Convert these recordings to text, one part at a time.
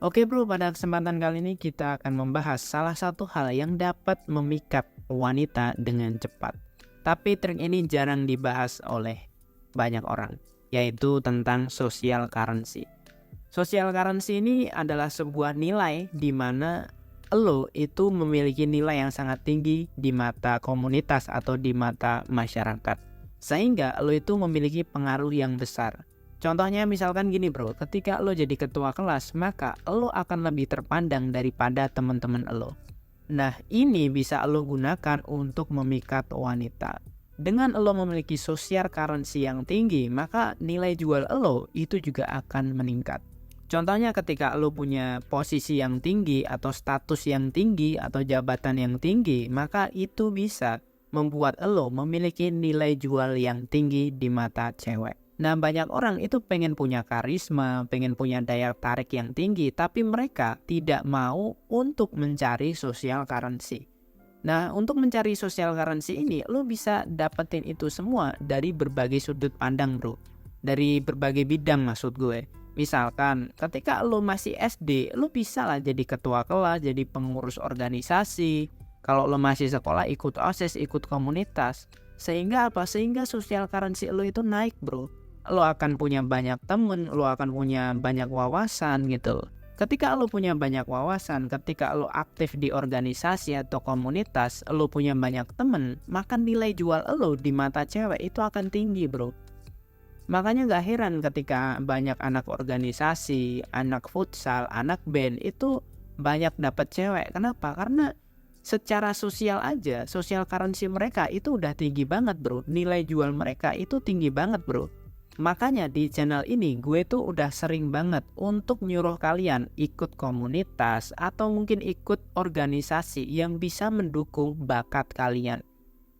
Oke bro, pada kesempatan kali ini kita akan membahas salah satu hal yang dapat memikat wanita dengan cepat. Tapi trik ini jarang dibahas oleh banyak orang, yaitu tentang social currency. Social currency ini adalah sebuah nilai di mana lo itu memiliki nilai yang sangat tinggi di mata komunitas atau di mata masyarakat. Sehingga lo itu memiliki pengaruh yang besar. Contohnya misalkan gini bro, ketika lo jadi ketua kelas, maka lo akan lebih terpandang daripada teman-teman lo. Nah, ini bisa lo gunakan untuk memikat wanita. Dengan lo memiliki social currency yang tinggi, maka nilai jual lo itu juga akan meningkat. Contohnya ketika lo punya posisi yang tinggi atau status yang tinggi atau jabatan yang tinggi, maka itu bisa membuat lo memiliki nilai jual yang tinggi di mata cewek. Nah, banyak orang itu pengen punya karisma, pengen punya daya tarik yang tinggi, tapi mereka tidak mau untuk mencari social currency. Nah, untuk mencari social currency ini, lo bisa dapetin itu semua dari berbagai sudut pandang bro. Dari berbagai bidang maksud gue. Misalkan, ketika lo masih SD, lo bisa lah jadi ketua kelas, jadi pengurus organisasi. Kalau lo masih sekolah, ikut OSIS, ikut komunitas. Sehingga apa? Sehingga social currency lo itu naik bro. Lo akan punya banyak temen, lo akan punya banyak wawasan gitu. Ketika lo punya banyak wawasan, ketika lo aktif di organisasi atau komunitas, lo punya banyak temen, maka nilai jual lo di mata cewek itu akan tinggi bro. Makanya gak heran ketika banyak anak organisasi, anak futsal, anak band itu banyak dapat cewek. Kenapa? Karena secara sosial aja, social currency mereka itu udah tinggi banget bro. Nilai jual mereka itu tinggi banget bro. Makanya di channel ini gue tuh udah sering banget untuk nyuruh kalian ikut komunitas atau mungkin ikut organisasi yang bisa mendukung bakat kalian.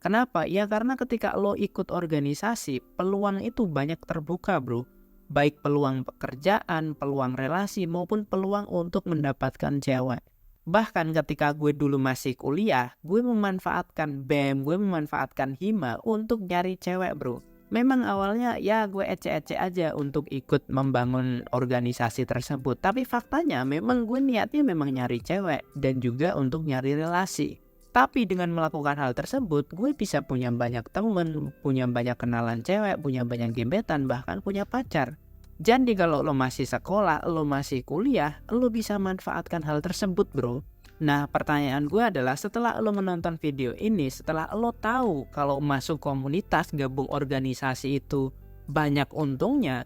Kenapa? Ya karena ketika lo ikut organisasi, peluang itu banyak terbuka bro. Baik peluang pekerjaan, peluang relasi maupun peluang untuk mendapatkan cewek. Bahkan ketika gue dulu masih kuliah, gue memanfaatkan BEM, gue memanfaatkan HIMA untuk nyari cewek bro. Memang awalnya ya gue ece-ece aja untuk ikut membangun organisasi tersebut. Tapi faktanya memang gue niatnya memang nyari cewek dan juga untuk nyari relasi. Tapi dengan melakukan hal tersebut, gue bisa punya banyak temen, punya banyak kenalan cewek, punya banyak gebetan, bahkan punya pacar. Jadi kalau lo masih sekolah, lo masih kuliah, lo bisa manfaatkan hal tersebut bro. Nah, pertanyaan gue adalah setelah lo menonton video ini, setelah lo tahu kalau masuk komunitas, gabung organisasi itu banyak untungnya,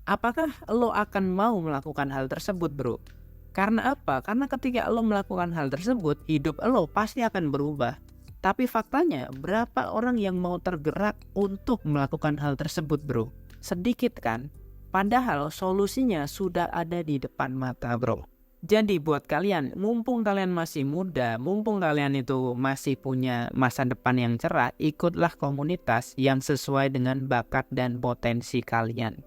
apakah lo akan mau melakukan hal tersebut bro? Karena apa? Karena ketika lo melakukan hal tersebut, hidup lo pasti akan berubah. Tapi faktanya, berapa orang yang mau tergerak untuk melakukan hal tersebut bro? Sedikit kan? Padahal solusinya sudah ada di depan mata bro. Jadi buat kalian, mumpung kalian masih muda, mumpung kalian itu masih punya masa depan yang cerah, ikutlah komunitas yang sesuai dengan bakat dan potensi kalian.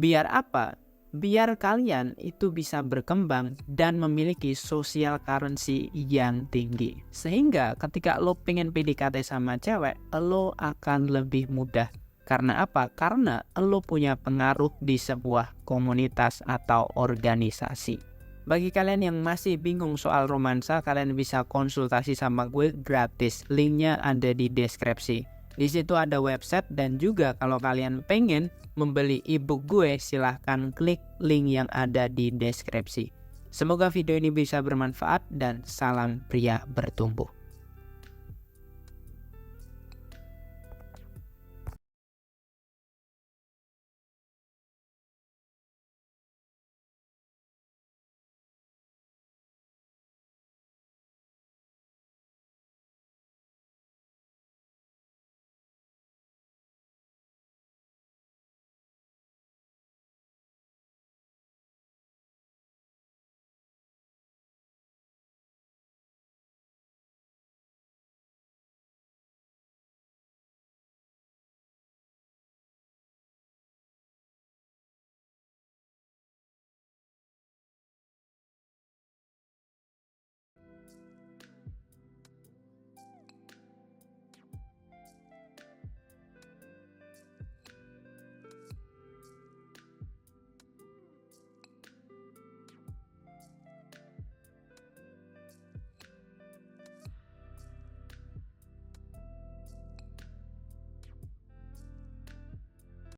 Biar apa? Biar kalian itu bisa berkembang dan memiliki social currency yang tinggi. Sehingga ketika lo pengen PDKT sama cewek, lo akan lebih mudah. Karena apa? Karena lo punya pengaruh di sebuah komunitas atau organisasi. Bagi kalian yang masih bingung soal romansa, kalian bisa konsultasi sama gue gratis. Linknya ada di deskripsi. Di situ ada website dan juga kalau kalian pengen membeli ebook gue, silahkan klik link yang ada di deskripsi. Semoga video ini bisa bermanfaat dan salam pria bertumbuh.